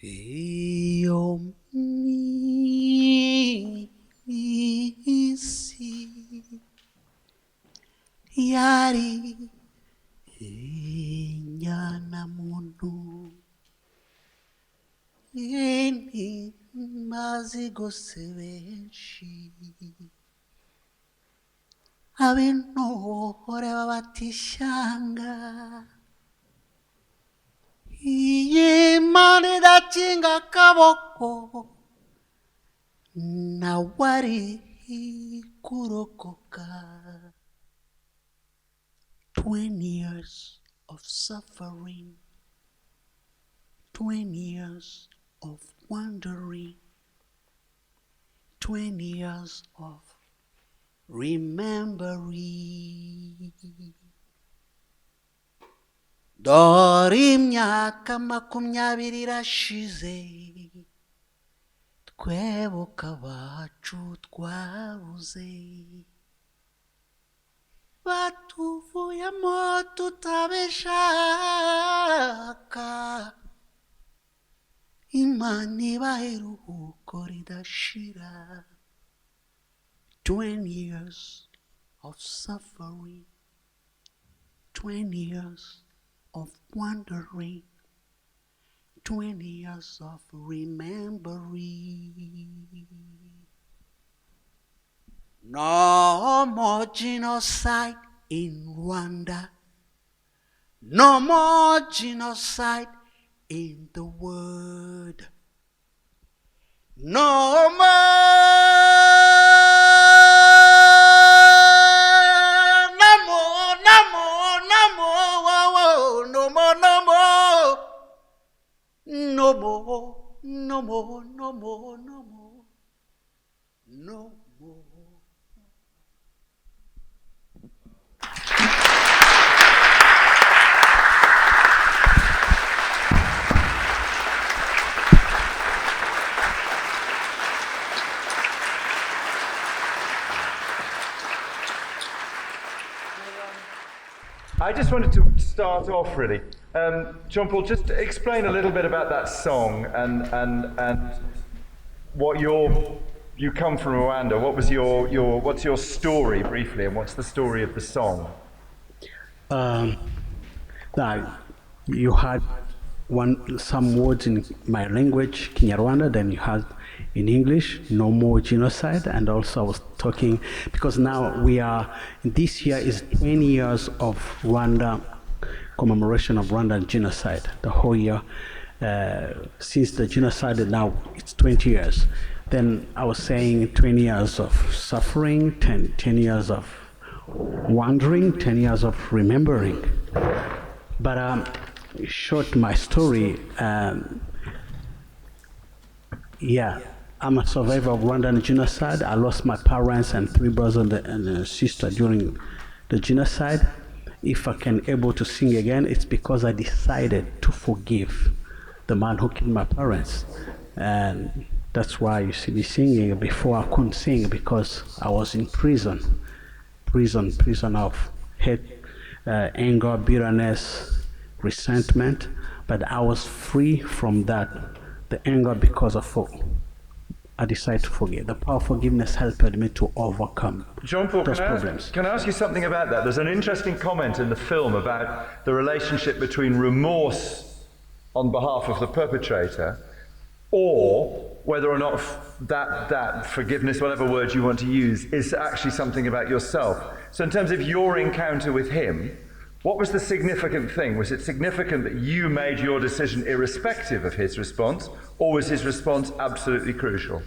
Io mi isi yari inyana muntu ini mazi gose benshi ab'intore b'abatishanga iyi Imana idakinga akaboko nawe ari kurokoka. 20 years of suffering, 20 years of wandering, 20 years of remembering. Dore imyaka 20 irashize twebuka abacu twabuze batuvuyemo tutabishaka. Imana ibahe iruhuko ridashira. 20 years of suffering, 20 years of wandering, 20 years of remembering. No more genocide in Rwanda. No more genocide in the world. No more. I just wanted to start off really. John Paul, just explain a little bit about that song and what you come from Rwanda. What was what's your story briefly, and what's the story of the song? Now, you had some words in my language, Kinyarwanda, then you had in English, no more genocide, and also I was talking, because now this year is 20 years of Rwanda, commemoration of Rwandan genocide, the whole year, since the genocide, now it's 20 years. Then I was saying 20 years of suffering, 10 years of wandering, 10 years of remembering. But short my story, I'm a survivor of Rwandan genocide. I lost my parents and 3 brothers and a sister during the genocide. If I can able to sing again, it's because I decided to forgive the man who killed my parents. And that's why you see me singing. Before I couldn't sing because I was in prison of hate, anger, bitterness, resentment. But I was free from that, the anger, because of I decided to forgive. The power of forgiveness helped me to overcome John Paul, those problems. Can I ask you something about that? There's an interesting comment in the film about the relationship between remorse on behalf of the perpetrator, or whether or not that forgiveness, whatever word you want to use, is actually something about yourself. So in terms of your encounter with him, what was the significant thing? Was it significant that you made your decision irrespective of his response, or was his response absolutely crucial?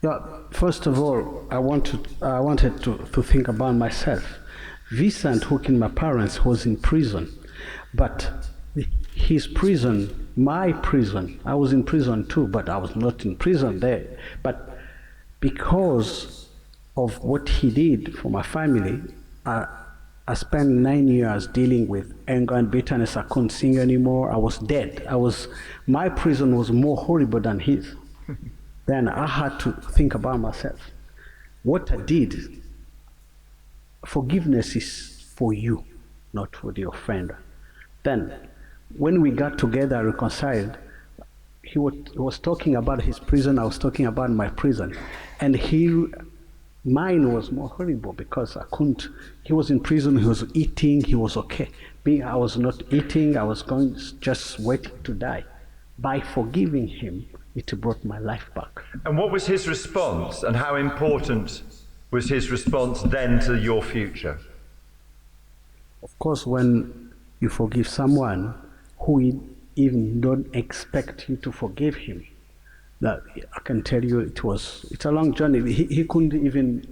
Yeah, first of all, I wanted to think about myself. Vincent, who killed my parents, was in prison, but his prison, my prison, I was in prison too, but I was not in prison there. But because of what he did for my family, I spent 9 years dealing with anger and bitterness. I couldn't sing anymore. I was dead. My prison was more horrible than his. Then I had to think about myself. What I did, forgiveness is for you, not for the offender. Then, when we got together, reconciled, he was talking about his prison, I was talking about my prison. And mine was more horrible because I couldn't, he was in prison, he was eating, he was okay. Me, I was not eating, I was just waiting to die. By forgiving him, it brought my life back. And what was his response, and how important was his response then to your future? Of course, when you forgive someone who even don't expect you to forgive him, that I can tell you it's a long journey. He couldn't even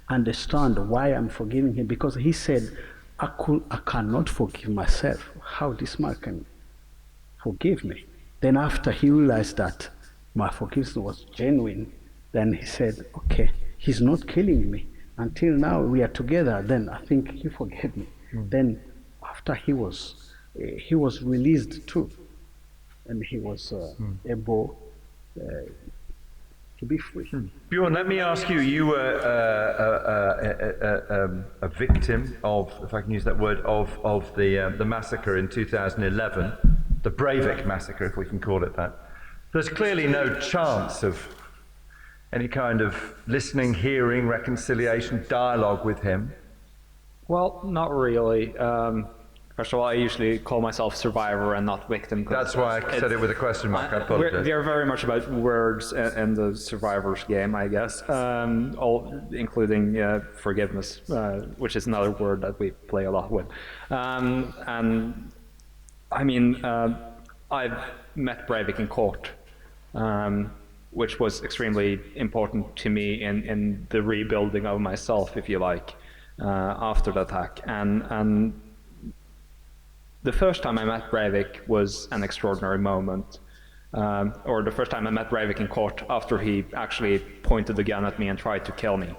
understand why I'm forgiving him, because he said, I cannot forgive myself. How this man can forgive me? Then after he realized that my forgiveness was genuine, then he said, okay, he's not killing me. Until now we are together, then I think he forgave me. Then after he was released too, and he was able to be free. Bjorn, let me ask you, you were a victim of, if I can use that word, of the massacre in 2011, the Breivik massacre, if we can call it that. There's clearly no chance of any kind of listening, hearing, reconciliation, dialogue with him. Well, not really. First of all, I usually call myself survivor and not victim. That's why I said it with a question mark. I apologize. They're very much about words in the survivor's game, I guess, including forgiveness, which is another word that we play a lot with. And I mean, I've met Breivik in court, which was extremely important to me in the rebuilding of myself, if you like, after the attack. And the first time I met Breivik was an extraordinary moment. Or the first time I met Breivik in court after he actually pointed the gun at me and tried to kill me.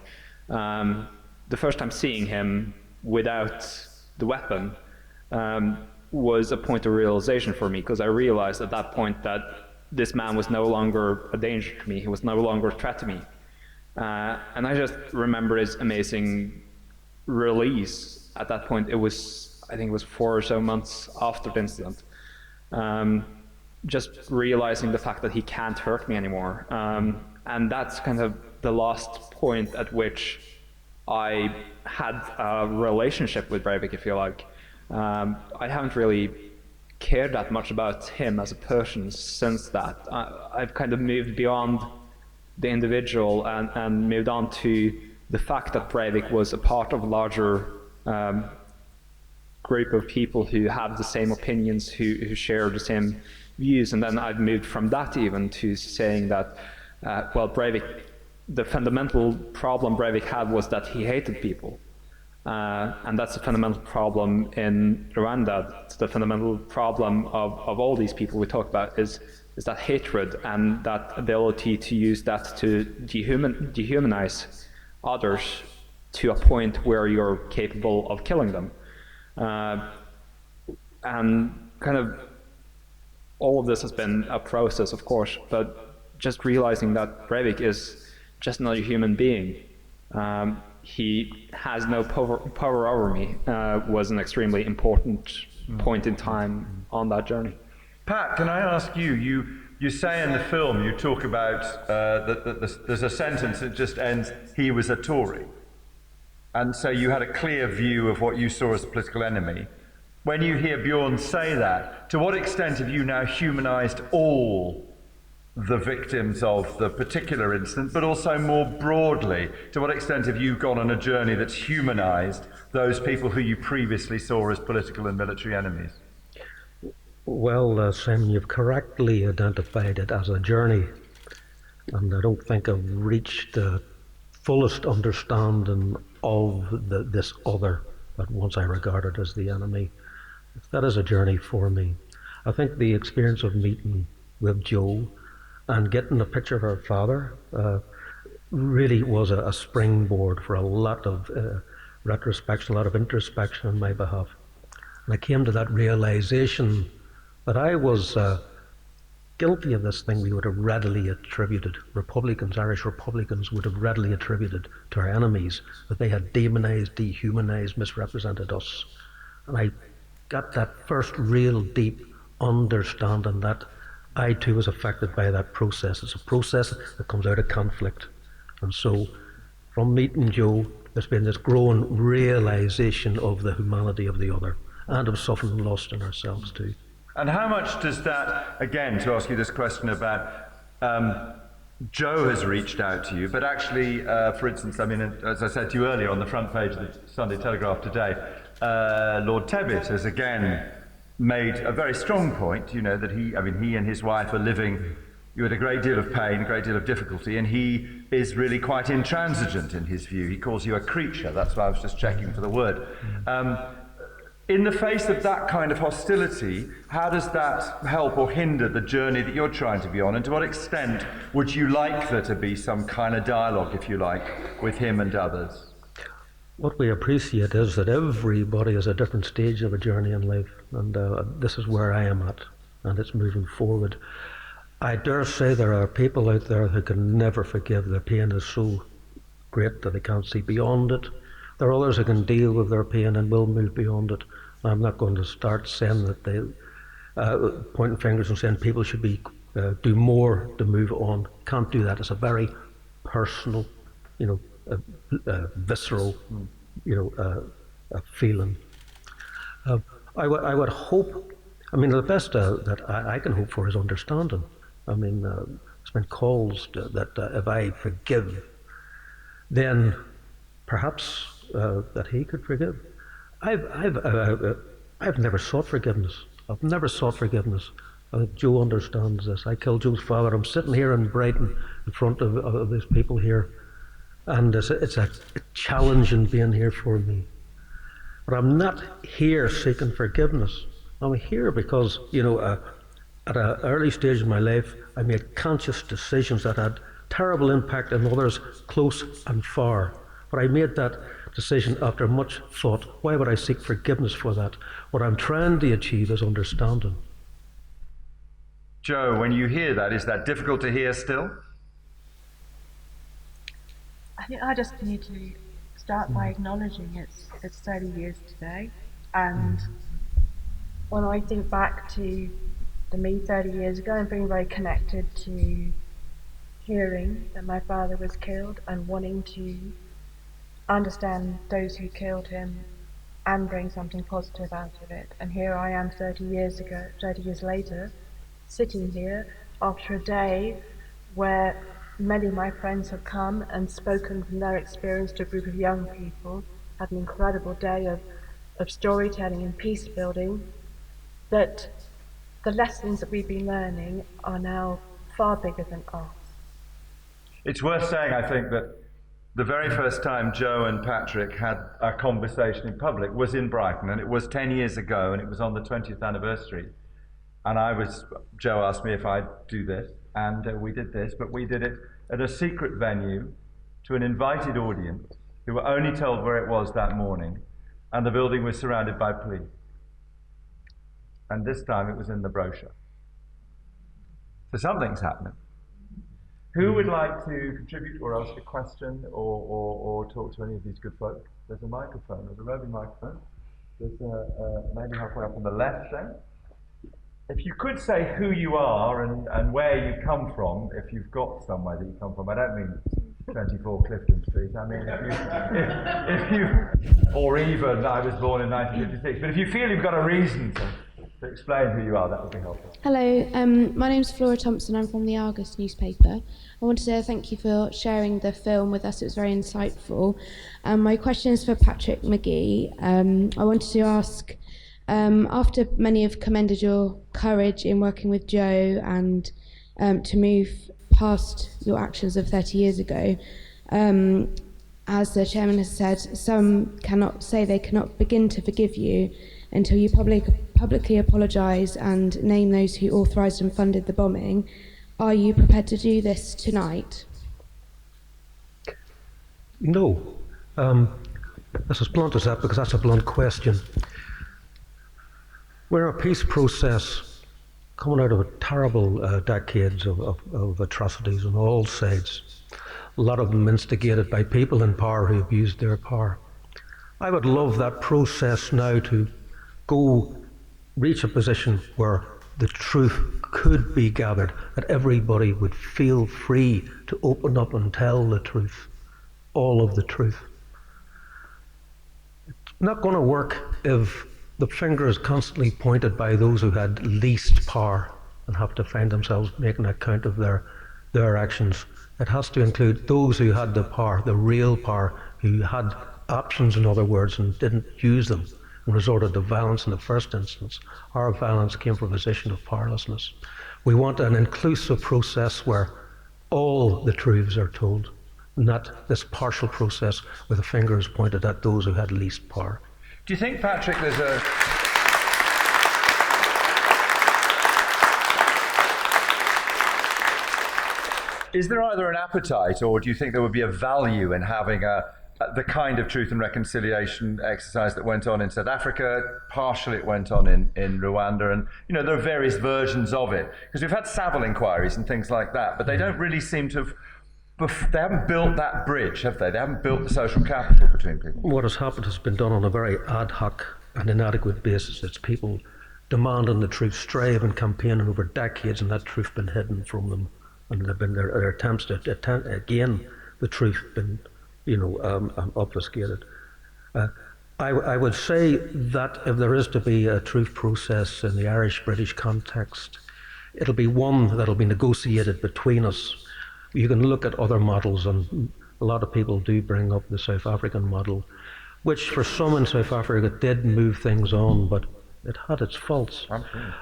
The first time seeing him without the weapon was a point of realization for me, because I realized at that point that this man was no longer a danger to me. He was no longer a threat to me. And I just remember his amazing release. At that point, I think it was 4 or so months after the incident. Just realizing the fact that he can't hurt me anymore. And that's kind of the last point at which I had a relationship with Breivik, if you like. I haven't really cared that much about him as a person since that. I've kind of moved beyond the individual and moved on to the fact that Breivik was a part of a larger group of people who have the same opinions, who share the same views. And then I've moved from that even to saying that, well, Breivik, the fundamental problem Breivik had was that he hated people. And that's a fundamental problem in Rwanda. The fundamental problem of all these people we talk about is that hatred and that ability to use that to dehumanize others to a point where you're capable of killing them. And kind of all of this has been a process, of course, but just realizing that Breivik is just another human being. He has no power over me was an extremely important point in time on that journey. Pat, can I ask you, you say in the film, you talk about that there's a sentence that just ends, he was a Tory. And so you had a clear view of what you saw as a political enemy. When you hear Bjorn say that, to what extent have you now humanized all the victims of the particular incident, but also more broadly, to what extent have you gone on a journey that's humanized those people who you previously saw as political and military enemies? Well, Simon, you've correctly identified it as a journey, and I don't think I've reached the fullest understanding of this other that once I regarded as the enemy. That is a journey for me. I think the experience of meeting with Joe and getting a picture of her father really was a springboard for a lot of retrospection, a lot of introspection on my behalf. And I came to that realization that I was guilty of this thing we would have readily attributed. Republicans, Irish Republicans, would have readily attributed to our enemies that they had demonized, dehumanized, misrepresented us. And I got that first real deep understanding that I too was affected by that process. It's a process that comes out of conflict. And so from meeting Joe, there's been this growing realization of the humanity of the other and of suffering lost in ourselves too. And how much does that, again, to ask you this question about, Joe has reached out to you, but actually, for instance, I mean, as I said to you earlier on the front page of the Sunday Telegraph today, Lord Tebbit has again made a very strong point, you know, that he and his wife are living with a great deal of pain, a great deal of difficulty, and he is really quite intransigent in his view. He calls you a creature. That's why I was just checking for the word. In the face of that kind of hostility, how does that help or hinder the journey that you're trying to be on? And to what extent would you like there to be some kind of dialogue, if you like, with him and others? What we appreciate is that everybody is at a different stage of a journey in life, and this is where I am at, and it's moving forward. I dare say there are people out there who can never forgive. Their pain is so great that they can't see beyond it. There are others who can deal with their pain and will move beyond it. I'm not going to start saying that they pointing fingers and saying people should be do more to move on. Can't do that. It's a very personal, visceral, feeling. I would hope. I mean, the best that I can hope for is understanding. I mean, it's been calls that if I forgive, then perhaps that he could forgive. I've never sought forgiveness. I've never sought forgiveness. I think Joe understands this. I killed Joe's father. I'm sitting here in Brighton in front of these people here, and it's a challenge in being here for me. But I'm not here seeking forgiveness. I'm here because, at an early stage in my life, I made conscious decisions that had terrible impact on others close and far. But I made that decision after much thought. Why would I seek forgiveness for that? What I'm trying to achieve is understanding. Joe, when you hear that, is that difficult to hear still? I think I just need to start by acknowledging it's 30 years today. And when I think back to the me 30 years ago, I'm being very connected to hearing that my father was killed and wanting to understand those who killed him and bring something positive out of it. And here I am 30 years later, sitting here after a day where many of my friends have come and spoken from their experience to a group of young people, had an incredible day of storytelling and peace building, that the lessons that we've been learning are now far bigger than us. It's worth saying, I think, that the very first time Joe and Patrick had a conversation in public was in Brighton, and it was 10 years ago, and it was on the 20th anniversary. And Joe asked me if I'd do this, and we did this, but we did it at a secret venue to an invited audience who were only told where it was that morning, and the building was surrounded by police. And this time it was in the brochure. So something's happening. Who would like to contribute or ask a question or talk to any of these good folk? There's a microphone, there's a roving microphone. There's maybe halfway up on the left there. If you could say who you are and where you come from, if you've got somewhere that you come from. I don't mean 24 Clifton Street. I mean, if you or even I was born in 1956. But if you feel you've got a reason to explain who you are, that would be helpful. Hello, my name's Flora Thompson. I'm from the Argus newspaper. I want to say thank you for sharing the film with us. It was very insightful. My question is for Patrick Magee. I wanted to ask, after many have commended your courage in working with Joe and to move past your actions of 30 years ago, as the chairman has said, some cannot say they cannot begin to forgive you until you publicly apologise and name those who authorised and funded the bombing. Are you prepared to do this tonight? No. That's as blunt as that, because that's a blunt question. We're in a peace process coming out of terrible decades of atrocities on all sides. A lot of them instigated by people in power who abused their power. I would love that process now to reach a position where the truth could be gathered, that everybody would feel free to open up and tell the truth, all of the truth. It's not going to work if the finger is constantly pointed by those who had least power and have to find themselves making account of their actions. It has to include those who had the power, the real power, who had options, in other words, and didn't use them and resorted to violence in the first instance. Our violence came from a position of powerlessness. We want an inclusive process where all the truths are told, not this partial process where the finger is pointed at those who had least power. Do you think, Patrick, there's a... Is there either an appetite, or do you think there would be a value in having the kind of truth and reconciliation exercise that went on in South Africa? Partially it went on in Rwanda, and there are various versions of it. Because we've had Savile inquiries and things like that, but they don't really seem to have... They haven't built that bridge, have they? They haven't built the social capital between people. What has happened has been done on a very ad hoc and inadequate basis. It's people demanding the truth, striving, campaigning over decades, and that truth been hidden from them. And there have been their attempts to again the truth been, obfuscated. I would say that if there is to be a truth process in the Irish-British context, it'll be one that'll be negotiated between us. You can look at other models, and a lot of people do bring up the South African model, which for some in South Africa did move things on, but it had its faults.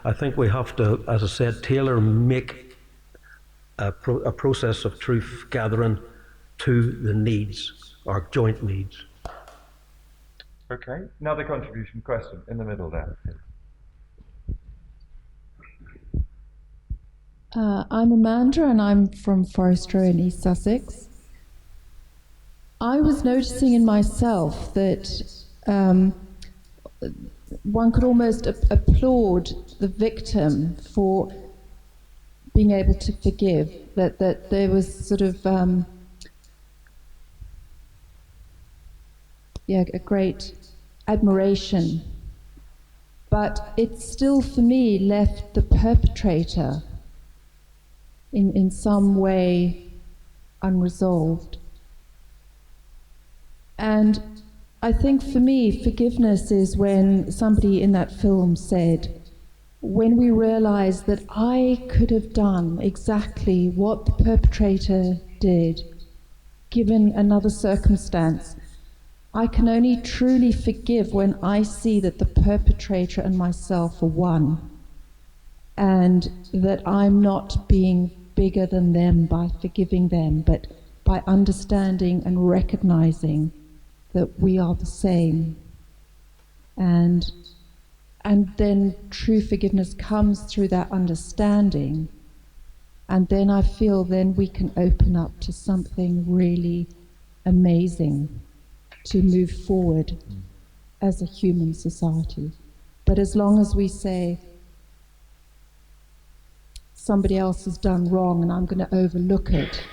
I think we have to, as I said, make a process of truth gathering to the needs, our joint needs. Okay, another contribution question in the middle there. I'm Amanda, and I'm from Forest Row in East Sussex. I was noticing in myself that one could almost applaud the victim for being able to forgive, that there was sort of a great admiration, but it still for me left the perpetrator in some way unresolved. And I think for me, forgiveness is when somebody in that film said, when we realize that I could have done exactly what the perpetrator did, given another circumstance, I can only truly forgive when I see that the perpetrator and myself are one, and that I'm not being bigger than them by forgiving them, but by understanding and recognizing that we are the same. And then true forgiveness comes through that understanding, and then I feel then we can open up to something really amazing to move forward as a human society. But as long as we say, somebody else has done wrong and I'm going to overlook it,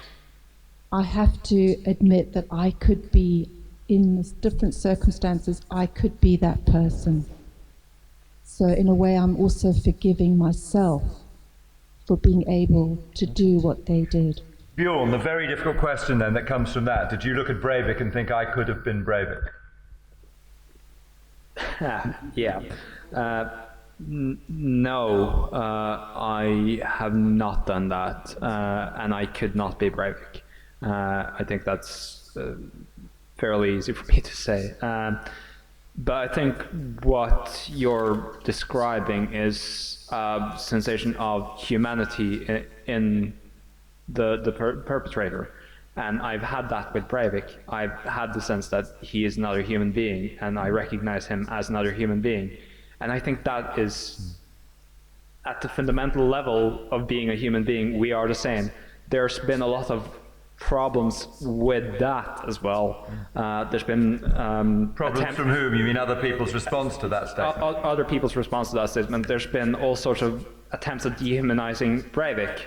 I have to admit that I could be, in different circumstances, I could be that person. So in a way, I'm also forgiving myself for being able to do what they did. Bjorn, the very difficult question then that comes from that, did you look at Breivik and think I could have been Breivik? Yeah. No, I have not done that, and I could not be Breivik. I think that's fairly easy for me to say. But I think what you're describing is a sensation of humanity in the perpetrator. And I've had that with Breivik. I've had the sense that he is another human being, and I recognize him as another human being. And I think that is, at the fundamental level of being a human being, we are the same. There's been a lot of problems with that as well. There's been problems from whom? You mean other people's response to that statement? Other people's response to that statement. There's been all sorts of attempts at dehumanizing Breivik,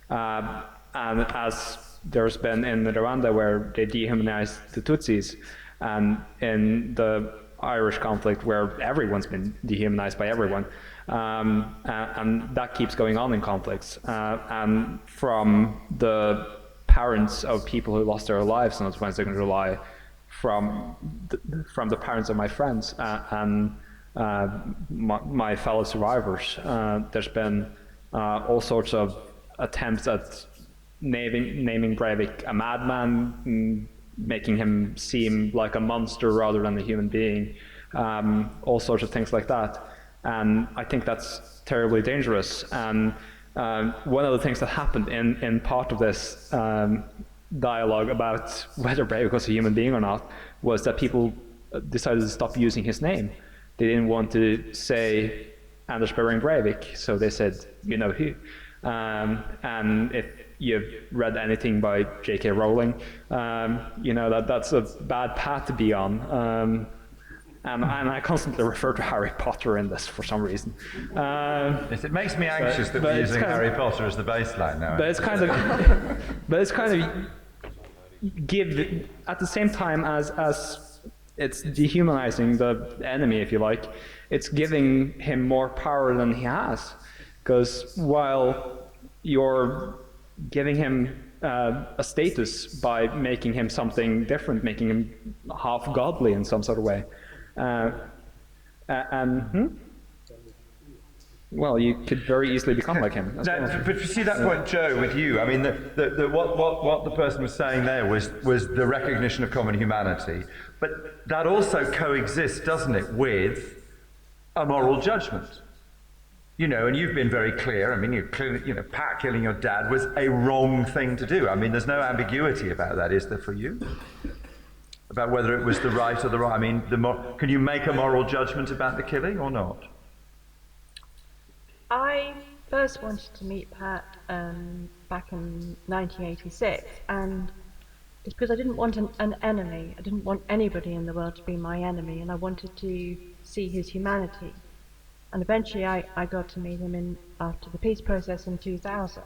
and as there's been in Rwanda where they dehumanized the Tutsis, and in the Irish conflict where everyone's been dehumanized by everyone. And that keeps going on in conflicts. And from the parents of people who lost their lives on the 22nd of July, from the parents of my friends and my fellow survivors, there's been all sorts of attempts at naming Breivik a madman, making him seem like a monster rather than a human being, all sorts of things like that. And I think that's terribly dangerous. And one of the things that happened in part of this dialogue about whether Breivik was a human being or not was that people decided to stop using his name. They didn't want to say Anders Behring Breivik, so they said, you know who. And if you've read anything by J.K. Rowling, you know that's a bad path to be on. And I constantly refer to Harry Potter in this for some reason. Yes, it makes me anxious that we're using Harry Potter as the baseline now. But it's kind of give at the same time as it's dehumanizing the enemy, if you like. It's giving him more power than he has, because while you're giving him a status by making him something different, making him half godly in some sort of way. Well, you could very easily become like him. Now, but you see that point, Joe, with you. I mean, what the person was saying there was the recognition of common humanity, but that also coexists, doesn't it, with a moral judgment. You know, and you've been very clear. I mean, Pat killing your dad was a wrong thing to do. I mean, there's no ambiguity about that, is there, for you? About whether it was the right or the wrong. I mean, can you make a moral judgment about the killing or not? I first wanted to meet Pat back in 1986, and it's because I didn't want an enemy. I didn't want anybody in the world to be my enemy, and I wanted to see his humanity. And eventually I got to meet him after the peace process in 2000.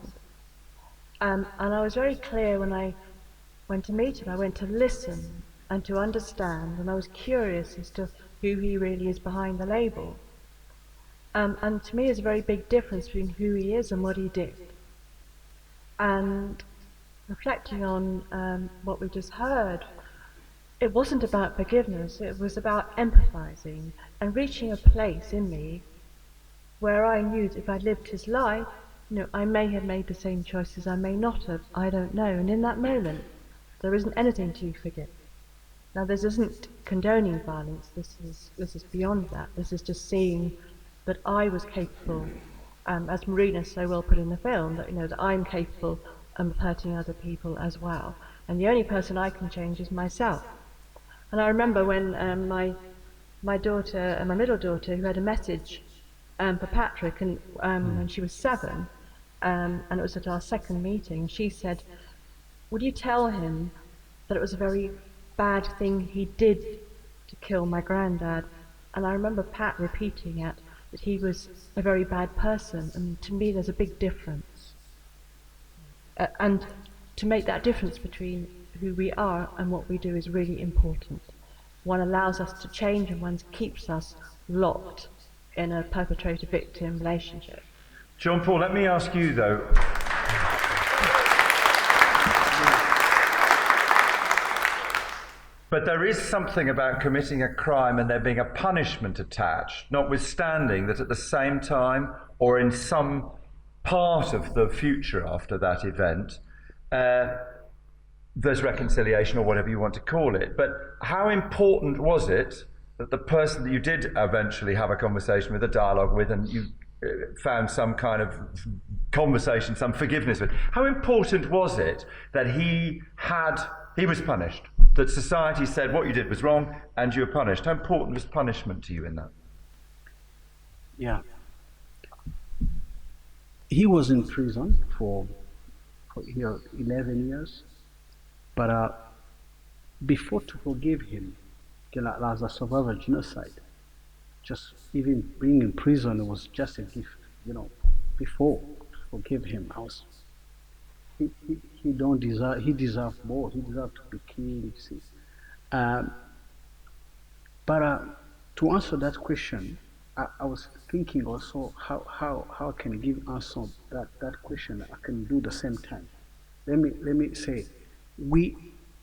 And I was very clear when I went to meet him. I went to listen and to understand, and I was curious as to who he really is behind the label. And to me, there's a very big difference between who he is and what he did. And reflecting on what we just heard, it wasn't about forgiveness, it was about empathizing and reaching a place in me where I knew that if I lived his life, I may have made the same choices, I may not have, I don't know. And in that moment, there isn't anything to forgive. Now, this isn't condoning violence, this is beyond that. This is just seeing that I was capable, as Marina so well put in the film, that I'm capable of hurting other people as well. And the only person I can change is myself. And I remember when my daughter, my middle daughter, who had a message for Patrick, and when she was 7, and it was at our second meeting, she said, "Would you tell him that it was a very bad thing he did to kill my granddad?" And I remember Pat repeating it, that he was a very bad person, and to me there's a big difference. And to make that difference between who we are and what we do is really important. One allows us to change, and one keeps us locked in a perpetrator-victim relationship. John Paul, let me ask you though. But there is something about committing a crime and there being a punishment attached, notwithstanding that at the same time, or in some part of the future after that event, there's reconciliation or whatever you want to call it. But how important was it that the person that you did eventually have a conversation with, a dialogue with, and you found some kind of conversation, some forgiveness with, how important was it that he was punished? That society said what you did was wrong and you were punished? How important was punishment to you in that? Yeah. He was in prison for 11 years, but before to forgive him, as a survivor genocide, just even being in prison was just a gift, before to forgive him, he deserved more, he deserved to be killed, see. But to answer that question, I was thinking also how I can give answer that question. I can do the same time. Let me say, we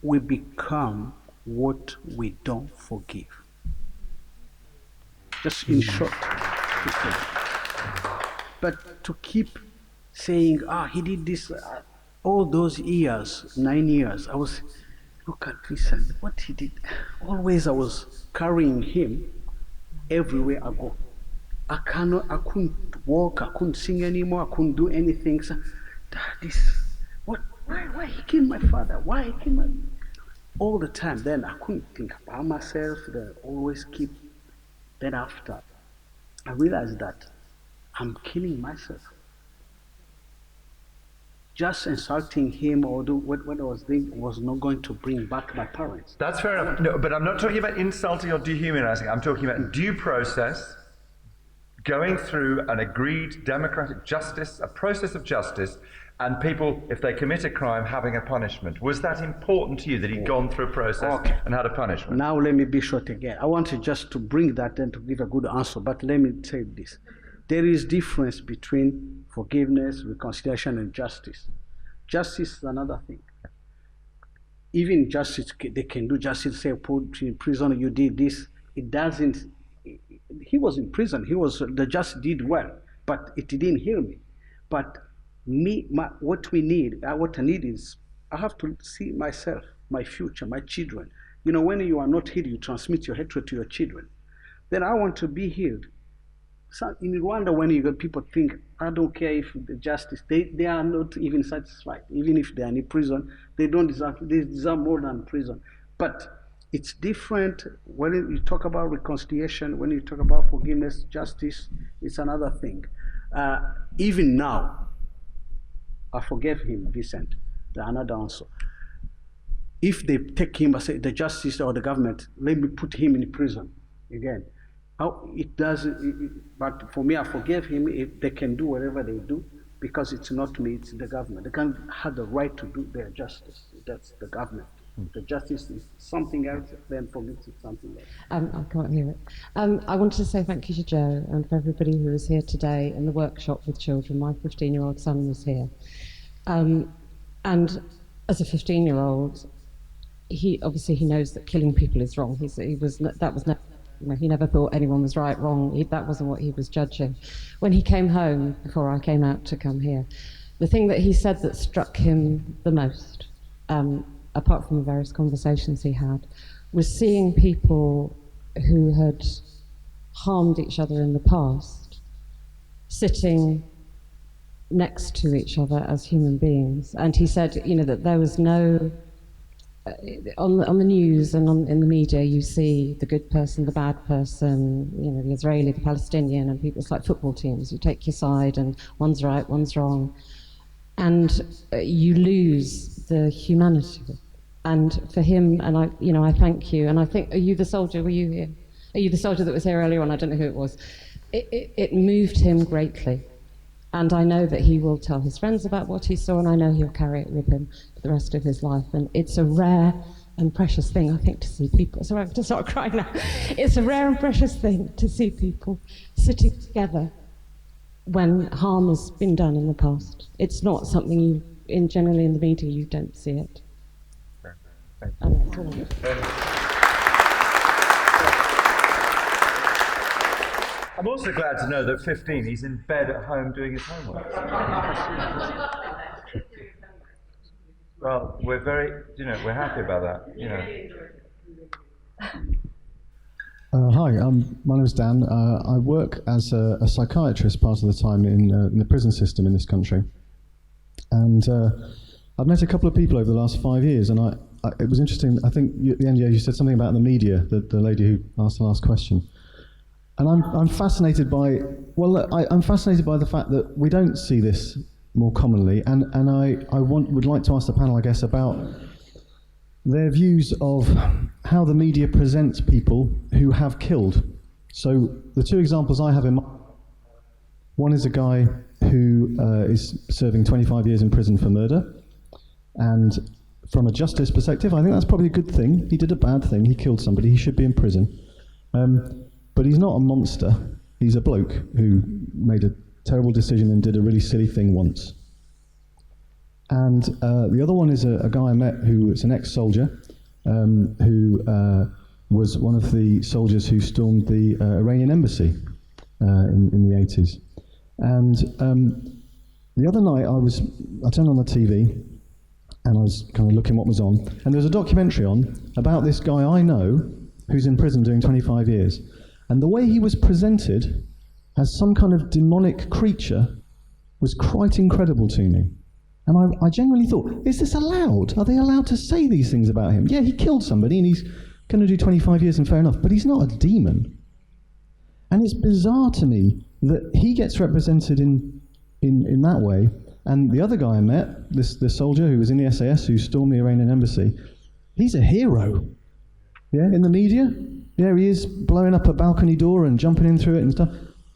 become what we don't forgive. Just in short. But to keep saying, he did this, all those years, 9 years, I was, look at this and what he did. Always I was carrying him everywhere I go. I couldn't walk, I couldn't sing anymore, I couldn't do anything. So, why he killed my father? Why he killed my... All the time, then I couldn't think about myself, then always keep... Then after, I realized that I'm killing myself. Just insulting him or do what I was doing was not going to bring back my parents. That's fair enough. No, but I'm not talking about insulting or dehumanizing. I'm talking about due process, going through an agreed democratic justice, a process of justice, and people, if they commit a crime, having a punishment. Was that important to you, that he'd gone through a process and had a punishment? Now let me be short again. I wanted just to bring that and to give a good answer, but let me say this. There is difference between forgiveness, reconciliation, and justice. Justice is another thing. Even justice, they can do justice, say, put you in prison, you did this. It doesn't, he was in prison, the justice did well, but it didn't heal me. But what I need is, I have to see myself, my future, my children. You know, when you are not healed, you transmit your hatred to your children. Then I want to be healed. So in Rwanda, when you got people think, I don't care if the justice, they are not even satisfied. Even if they are in prison, they deserve more than prison. But it's different when you talk about reconciliation, when you talk about forgiveness, justice, it's another thing. Even now, I forgave him, Vincent, another answer. If they take him, I say, the justice or the government, let me put him in prison again. It doesn't, but for me, I forgave him. If they can do whatever they do, because it's not me, it's the government. The government had the right to do their justice. That's the government. The justice is something else, then forgiveness is something else. I can't hear it. I wanted to say thank you to Joe and for everybody who was here today in the workshop with children. My 15-year-old son was here. And as a 15-year-old, he knows that killing people is wrong. He never thought anyone was right, wrong. That wasn't what he was judging. When he came home, before I came out to come here, the thing that he said that struck him the most, apart from the various conversations he had, was seeing people who had harmed each other in the past sitting next to each other as human beings. And he said, that there was no... On the news and in the media, you see the good person, the bad person, the Israeli, the Palestinian, and people. It's like football teams. You take your side, and one's right, one's wrong, and you lose the humanity. And for him, and I thank you. And I think, are you the soldier? Were you here? Are you the soldier that was here earlier on? I don't know who it was. It moved him greatly. And I know that he will tell his friends about what he saw, and I know he'll carry it with him for the rest of his life. And it's a rare and precious thing, I think, to see people. So I have to start crying now. It's a rare and precious thing to see people sitting together when harm has been done in the past. It's not something generally in the media, you don't see it. And that's all. I'm also glad to know that at 15, he's in bed at home doing his homework. Well, we're very, we're happy about that, Hi, my name is Dan. I work as a psychiatrist part of the time in the prison system in this country. And I've met a couple of people over the last 5 years, and it was interesting. I think at the end, you said something about the media, the lady who asked the last question. And I'm fascinated by, I'm fascinated by the fact that we don't see this more commonly, and I would like to ask the panel, I guess, about their views of how the media presents people who have killed. So the two examples I have in mind, one is a guy who is serving 25 years in prison for murder, and from a justice perspective, I think that's probably a good thing. He did a bad thing, he killed somebody, he should be in prison. But he's not a monster, He's a bloke who made a terrible decision and did a really silly thing once. And the other one is a guy I met who is an ex-soldier, who was one of the soldiers who stormed the Iranian embassy in the 80s. And the other night I turned on the TV and I was kind of looking what was on, and there was a documentary on about this guy I know who's in prison doing 25 years. And the way he was presented as some kind of demonic creature was quite incredible to me. And I genuinely thought, is this allowed? Are they allowed to say these things about him? Yeah, he killed somebody and he's going to do 25 years and fair enough, but he's not a demon. And it's bizarre to me that he gets represented in that way, and the other guy I met, this soldier who was in the SAS who stormed the Iranian embassy, he's a hero. Yeah, in the media, yeah, he is blowing up a balcony door and jumping in through it and stuff.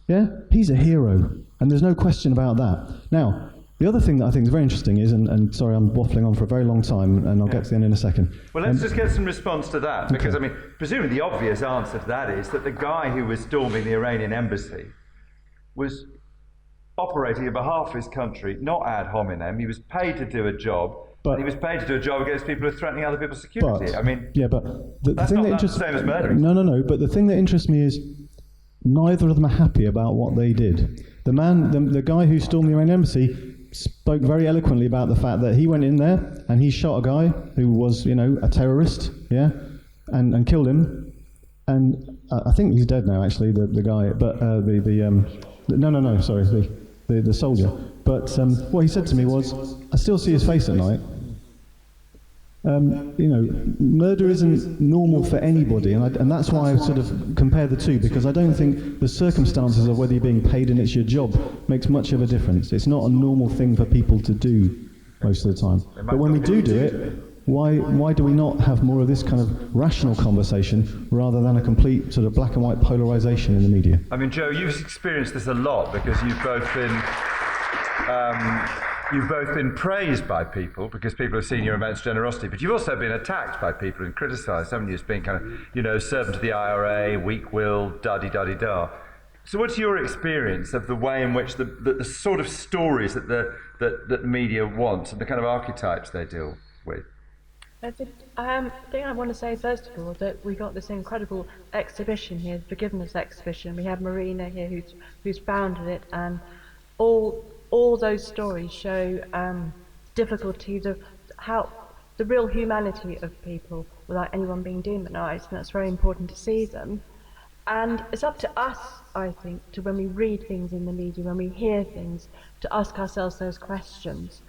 Yeah, he's a hero, and there's no question about that. Now, the other thing that I think is very interesting is, and sorry, I'm waffling on for a very long time, and I'll get to the end in a second. Well, let's just get some response to that, because, okay. I mean, presumably the obvious answer to that is that the guy who was storming the Iranian embassy was operating on behalf of his country, not ad hominem. He was paid to do a job, and he was paid to do a job against people who are threatening other people's security. But, I mean, yeah, but the that's thing not that the same as murdering. No, but the thing that interests me is neither of them are happy about what they did. The guy who stormed the Iranian embassy spoke very eloquently about the fact that he went in there and he shot a guy who was, a terrorist, yeah, and killed him. And I think he's dead now, actually, the guy. But the soldier. But what he said to me was, I still see his face at night. Murder isn't normal for anybody, and that's why I sort of compare the two, because I don't think the circumstances of whether you're being paid and it's your job makes much of a difference. It's not a normal thing for people to do most of the time. But when we do it, why do we not have more of this kind of rational conversation rather than a complete sort of black and white polarization in the media? I mean, Joe, you've experienced this a lot because you've both been praised by people because people have seen your immense generosity, but you've also been attacked by people and criticised, haven't you, as being kind of, servant to the IRA, weak-willed, da-di-da-di-da. So what's your experience of the way in which the sort of stories that the media want and the kind of archetypes they deal with? I think I want to say, first of all, that we got this incredible exhibition here, the Forgiveness exhibition. We have Marina here who's founded it, and all those stories show difficulties of how the real humanity of people without anyone being demonized, and that's very important to see them. And it's up to us, I think, to when we read things in the media, when we hear things, to ask ourselves those questions.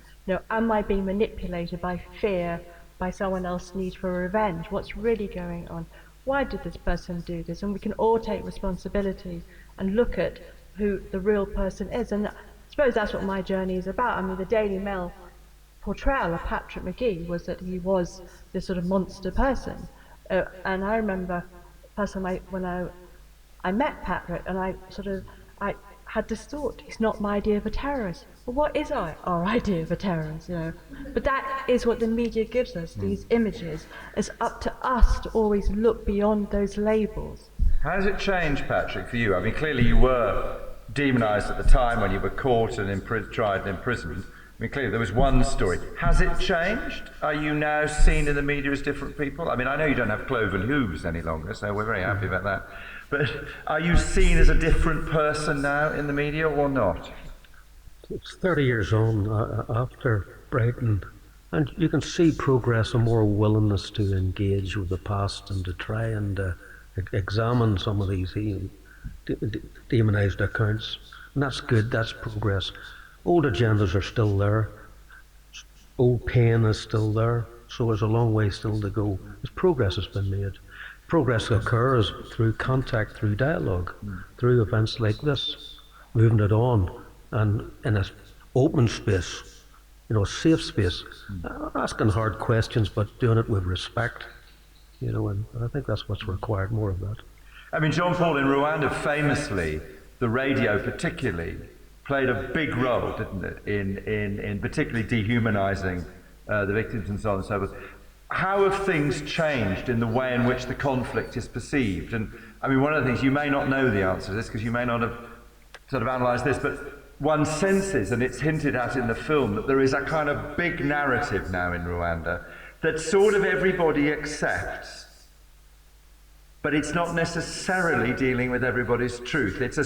Am I being manipulated by fear, by someone else's need for revenge? What's really going on? Why did this person do this? And we can all take responsibility and look at who the real person is. And I suppose that's what my journey is about. I mean, the Daily Mail portrayal of Patrick Magee was that he was this sort of monster person. And I remember personally when I met Patrick, and I had this thought, he's not my idea of a terrorist. Well, what is our idea of a terrorist, But that is what the media gives us, these images. It's up to us to always look beyond those labels. How has it changed, Patrick, for you? I mean, clearly you were demonised at the time when you were caught and tried and imprisoned. I mean, clearly there was one story. Has it changed? Are you now seen in the media as different people? I mean, I know you don't have cloven hooves any longer, so we're very happy about that. But are you seen as a different person now in the media or not? It's 30 years on after Brighton, and you can see progress and more willingness to engage with the past and to try and examine some of these demonised accounts. And that's good, that's progress. Old agendas are still there. Old pain is still there. So there's a long way still to go. As progress has been made. Progress occurs through contact, through dialogue, through events like this, moving it on, and in an open space, a safe space, asking hard questions, but doing it with respect, and I think that's what's required, more of that. I mean, Jean Paul, in Rwanda, famously, the radio particularly, played a big role, didn't it, in particularly dehumanizing the victims and so on and so forth. how have things changed in the way in which the conflict is perceived? And I mean, one of the things, you may not know the answer to this because you may not have sort of analysed this, but one senses, and it's hinted at in the film, that there is a kind of big narrative now in Rwanda that sort of everybody accepts, but it's not necessarily dealing with everybody's truth. It's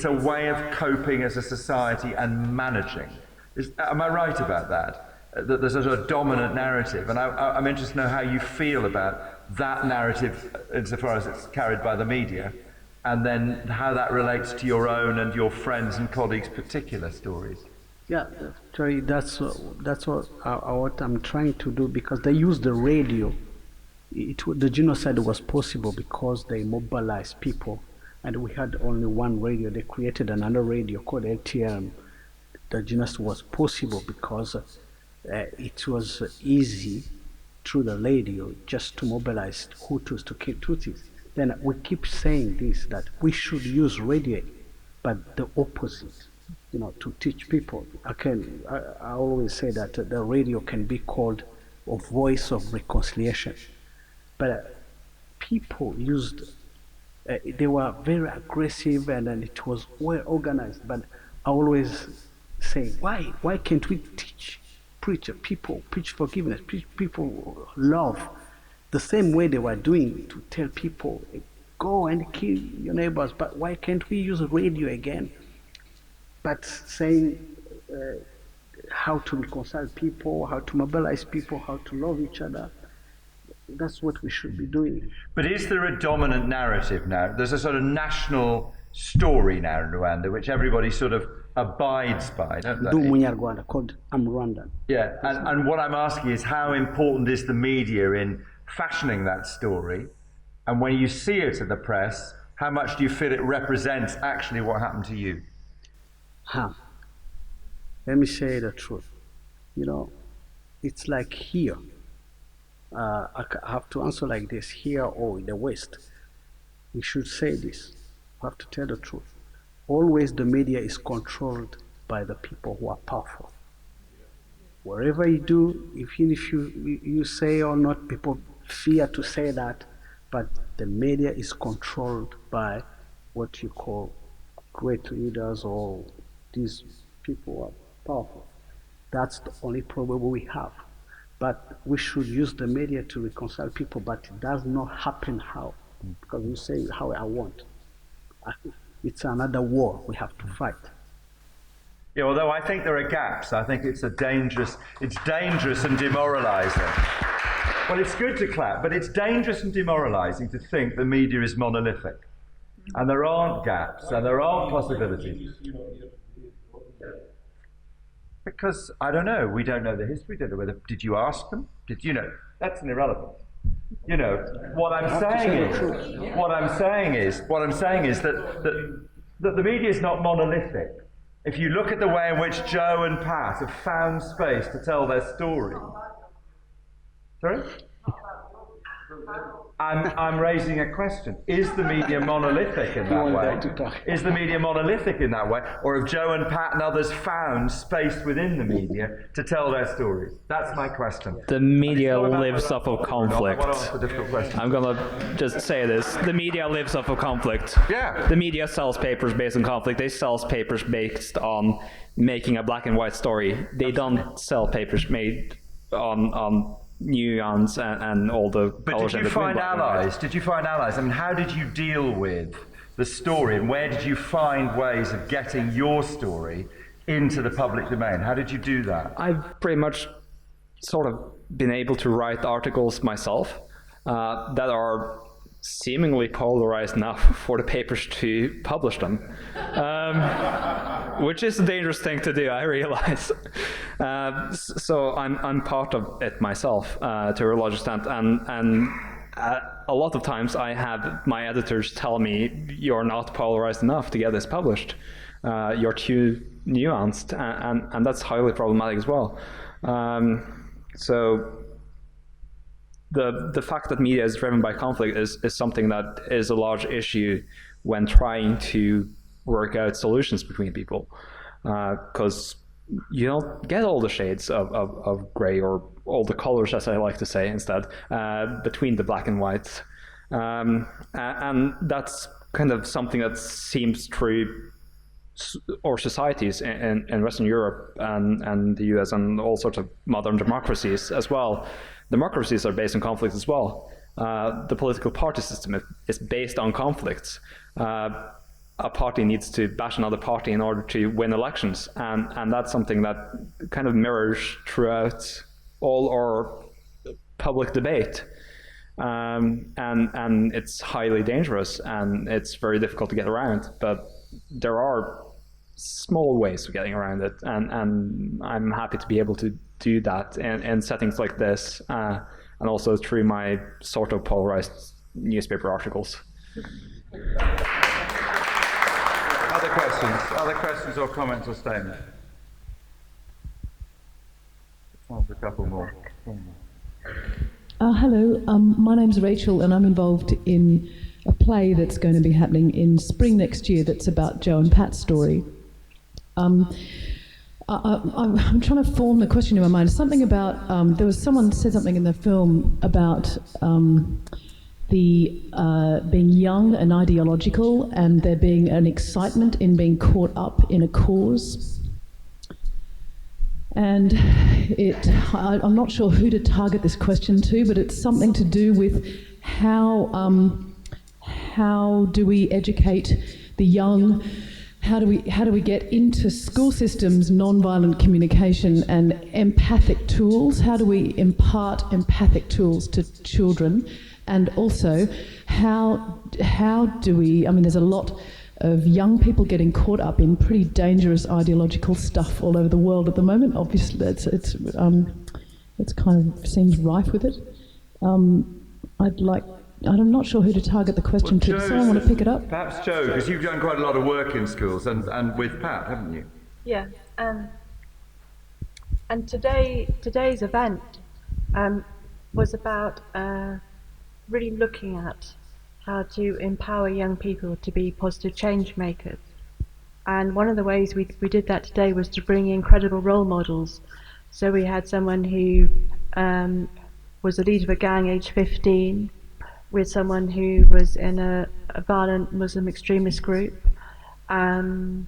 a way of coping as a society and managing. Am I right about that? That there's a sort of dominant narrative, and I'm interested to know how you feel about that narrative insofar as it's carried by the media, and then how that relates to your own and your friends' and colleagues' particular stories. Yeah, actually, that's what I'm trying to do, because they use the radio. The genocide was possible because they mobilized people, and we had only one radio. They created another radio called LTM. The genocide was possible because it was easy through the radio just to mobilize Hutus to kill Tutsis. Then we keep saying this, that we should use radio, but the opposite, to teach people. I always say that the radio can be called a voice of reconciliation. But people used, they were very aggressive, and then it was well organized. But I always say, why can't we preach forgiveness, preach people love, the same way they were doing to tell people, go and kill your neighbors. But why can't we use radio again? But saying how to reconcile people, how to mobilize people, how to love each other. That's what we should be doing. But is there a dominant narrative now? There's a sort of national story now in Rwanda, which everybody sort of abides by, don't they? Called I'm Rwandan. Yeah, and what I'm asking is, how important is the media in fashioning that story? And when you see it in the press, how much do you feel it represents actually what happened to you? Let me say the truth. It's like here. I have to answer like this, here or in the West. We should say this. We have to tell the truth. Always the media is controlled by the people who are powerful. Wherever you do, even if you say or not, people fear to say that, but the media is controlled by what you call great leaders, or these people who are powerful. That's the only problem we have. But we should use the media to reconcile people, but it does not happen how? Because you say how I want. It's another war we have to fight. Yeah, although I think there are gaps. I think it's dangerous and demoralizing. Well, it's good to clap, but it's dangerous and demoralizing to think the media is monolithic. And there aren't gaps, and there aren't possibilities. Because, I don't know, we don't know the history, don't know whether, did you ask them? Did you know? That's an irrelevant. What I'm saying is that the media is not monolithic. If you look at the way in which Joe and Pat have found space to tell their story. Sorry? I'm raising a question. Is the media monolithic in that way? Is the media monolithic in that way? Or have Joe and Pat and others found space within the media to tell their stories? That's my question. The media lives off of conflict. I'm going to just say this. The media lives off of conflict. Yeah. The media sells papers based on conflict. They sell papers based on making a black and white story. They don't sell papers made on nuance and all the colors. But did you find allies? Did you find allies? I mean, how did you deal with the story, and where did you find ways of getting your story into the public domain? How did you do that? I've pretty much sort of been able to write articles myself that are seemingly polarized enough for the papers to publish them, which is a dangerous thing to do, I realize. So I'm part of it myself to a large extent, and a lot of times I have my editors tell me, you're not polarized enough to get this published. You're too nuanced, and that's highly problematic as well. So the fact that media is driven by conflict is something that is a large issue when trying to work out solutions between people. Because you don't get all the shades of gray, or all the colors, as I like to say instead, between the black and white. And that's kind of something that seems through our societies in Western Europe and the US and all sorts of modern democracies as well. Democracies are based on conflict as well. The political party system is based on conflicts. A party needs to bash another party in order to win elections, and that's something that kind of mirrors throughout all our public debate. And it's highly dangerous, and it's very difficult to get around, but there are small ways of getting around it, and I'm happy to be able to do that in settings like this, and also through my sort of polarized newspaper articles. Other questions or comments or statements? Time for a couple more. Hello, my name's Rachel, and I'm involved in a play that's going to be happening in spring next year that's about Joe and Pat's story. I'm trying to form the question in my mind. Something about, there was someone said something in the film about being young and ideological, and there being an excitement in being caught up in a cause. And I'm not sure who to target this question to, but it's something to do with how do we educate the young? How do we get into school systems non-violent communication and empathic tools? How do we impart empathic tools to children? And also, how do we? I mean, there's a lot of young people getting caught up in pretty dangerous ideological stuff all over the world at the moment. Obviously, it's kind of seems rife with it. I'm not sure who to target the question to. Does someone want to pick it up? Perhaps Joe, because you've done quite a lot of work in schools and with Pat, haven't you? Yeah. And today's event was about really looking at how to empower young people to be positive change makers. And one of the ways we did that today was to bring in credible role models. So we had someone who was the leader of a gang aged 15, with someone who was in a violent Muslim extremist group, and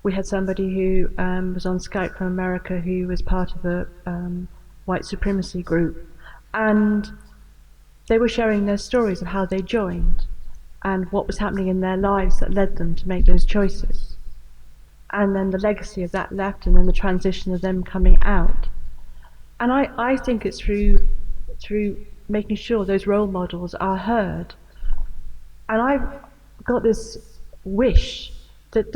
we had somebody who was on Skype from America who was part of a white supremacy group. And they were sharing their stories of how they joined and what was happening in their lives that led them to make those choices. And then the legacy of that left, and then the transition of them coming out. And I think it's through making sure those role models are heard. And I've got this wish that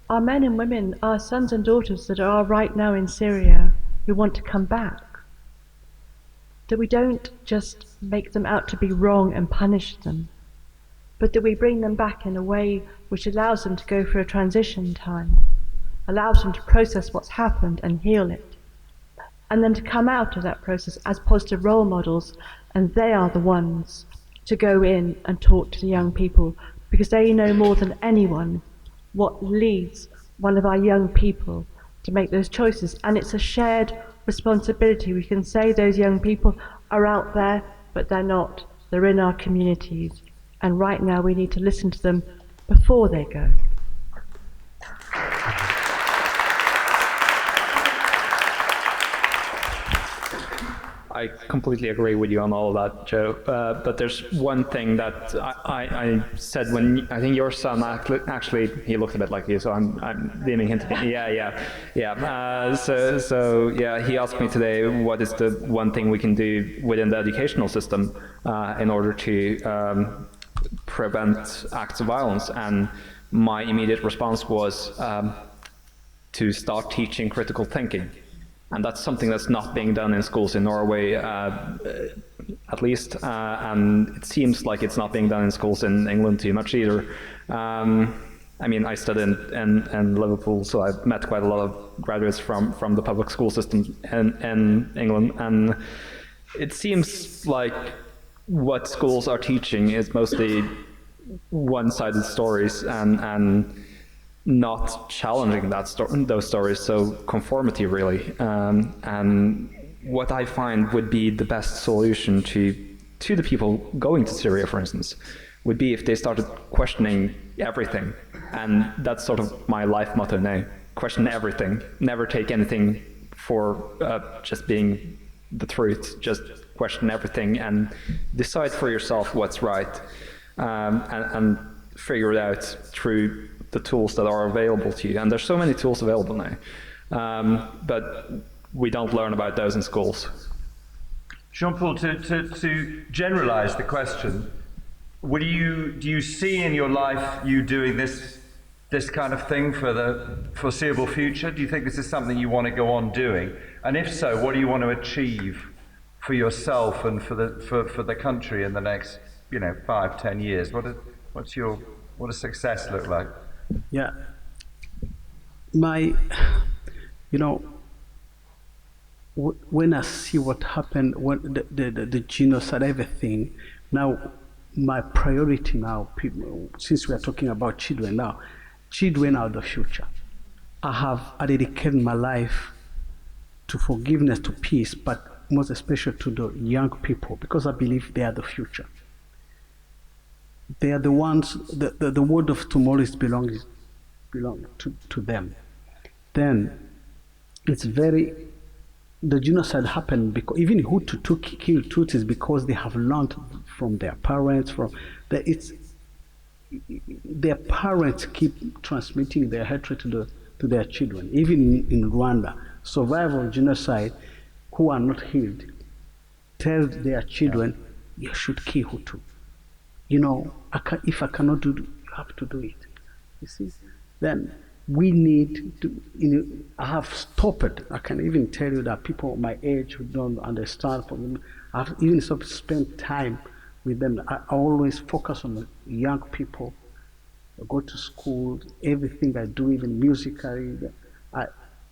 our men and women, our sons and daughters that are right now in Syria who want to come back, that we don't just make them out to be wrong and punish them, but that we bring them back in a way which allows them to go through a transition time, allows them to process what's happened and heal it, and then to come out of that process as positive role models, and they are the ones to go in and talk to the young people, because they know more than anyone what leads one of our young people to make those choices. And it's a shared responsibility. We can say those young people are out there, but they're not. They're in our communities. And right now we need to listen to them before they go. I completely agree with you on all of that, Joe. But there's one thing that I said when I think your son actually he looked a bit like you, so I'm deeming him to be yeah. So yeah, he asked me today what is the one thing we can do within the educational system in order to prevent acts of violence, and my immediate response was to start teaching critical thinking. And that's something that's not being done in schools in Norway, at least, and it seems like it's not being done in schools in England too much either. I mean, I studied in Liverpool, so I've met quite a lot of graduates from the public school system in England, and it seems like what schools are teaching is mostly one-sided stories, and not challenging those stories, so conformity really. And what I find would be the best solution to the people going to Syria, for instance, would be if they started questioning everything. And that's sort of my life motto now. Question everything. Never take anything for just being the truth. Just question everything and decide for yourself what's right, and figure it out through the tools that are available to you. And there's so many tools available now, but we don't learn about those in schools. Jean-Paul, to generalize the question, do you see in your life you doing this kind of thing for the foreseeable future? Do you think this is something you want to go on doing? And if so, what do you want to achieve for yourself and for the country in the next 5-10 years? What does success look like? Yeah, when I see what happened, when the genocide, everything, now my priority now, since we are talking about children now, children are the future. I dedicated my life to forgiveness, to peace, but most especially to the young people, because I believe they are the future. They are the ones, the world of tomorrow belong to them. Then it's the genocide happened because even Hutu killed Tutsis because they have learned from their parents, their parents keep transmitting their hatred to their children. Even in Rwanda, survivors of genocide who are not healed tell their children, you should kill Hutu. If I cannot do it, you have to do it. You see? Then we need to, I have stopped it. I can even tell you that people my age who don't understand, I've even stopped to spend time with them. I always focus on the young people. I go to school, everything I do, even musically,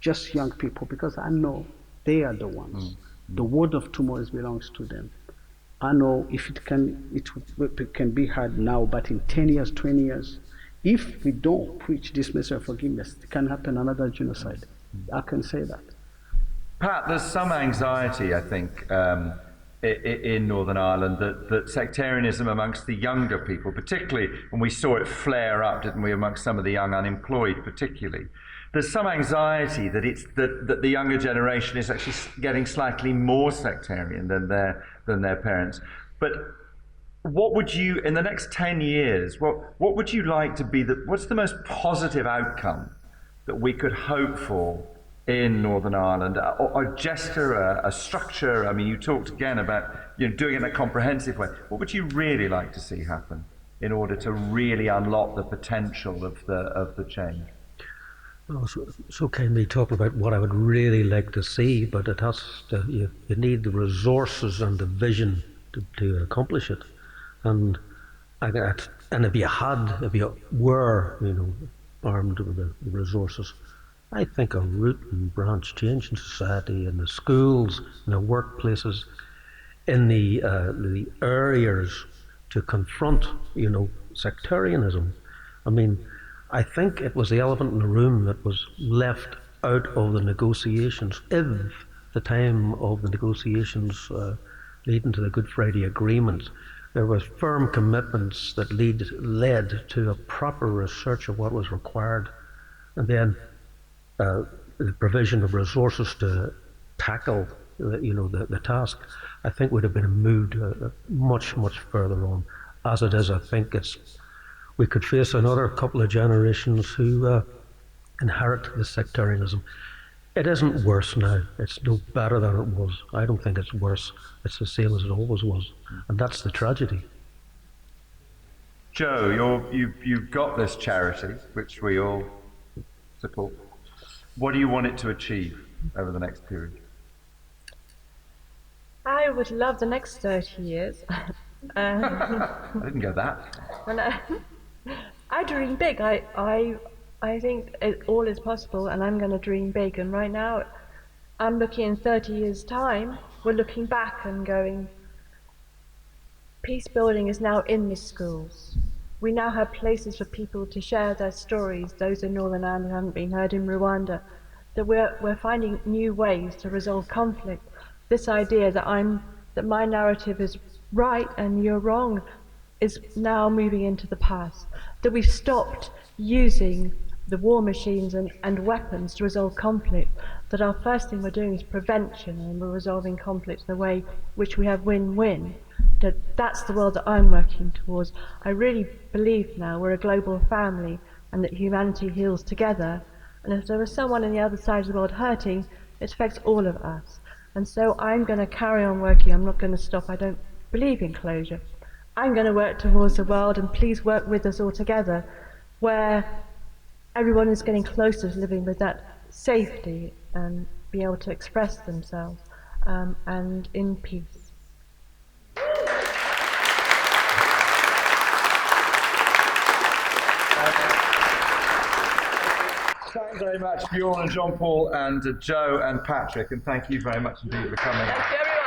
just young people, because I know they are the ones. The world of tomorrow belongs to them. I know if it can be hard now, but in 10 years, 20 years, if we don't preach this message of forgiveness, it can happen another genocide. I can say that. Pat, there's some anxiety, I think, in Northern Ireland that sectarianism amongst the younger people, particularly when we saw it flare up, didn't we, amongst some of the young unemployed particularly. There's some anxiety that the younger generation is actually getting slightly more sectarian than their parents. But what would you, in the next 10 years, what would you like to be, what's the most positive outcome that we could hope for in Northern Ireland? A gesture, a structure? I mean, you talked again about doing it in a comprehensive way. What would you really like to see happen in order to really unlock the potential of the change? Well, it's okay me talking about what I would really like to see, but it has to, you need the resources and the vision to accomplish it. And if you were armed with the resources, I think a root and branch change in society, in the schools, in the workplaces, in the areas to confront, sectarianism. I mean, I think it was the elephant in the room that was left out of the negotiations. If the time of the negotiations leading to the Good Friday Agreement, there was firm commitments that led to a proper research of what was required, and then the provision of resources to tackle the task, I think would have been moved much, much further on. As it is, I think we could face another couple of generations who inherit this sectarianism. It isn't worse now. It's no better than it was. I don't think it's worse. It's the same as it always was. And that's the tragedy. Joe, you've got this charity, which we all support. What do you want it to achieve over the next period? I would love the next 30 years. I didn't go that. I dream big. I think all is possible, and I'm going to dream big. And right now, I'm looking in 30 years' time, we're looking back and going, peace building is now in the schools. We now have places for people to share their stories, those in Northern Ireland who haven't been heard in Rwanda, that we're finding new ways to resolve conflict. This idea that my narrative is right and you're wrong is now moving into the past, that we've stopped using the war machines and weapons to resolve conflict, that our first thing we're doing is prevention and we're resolving conflict in a way which we have win-win. That's the world that I'm working towards. I really believe now we're a global family and that humanity heals together, and if there is someone on the other side of the world hurting, it affects all of us. And so I'm going to carry on working. I'm not going to stop. I don't believe in closure. I'm going to work towards a world, and please work with us all together, where everyone is getting closer to living with that safety and be able to express themselves and in peace. Thanks very much, Bjorn and Jean-Paul and Joe and Patrick, and thank you very much indeed for coming. Thank you, everyone.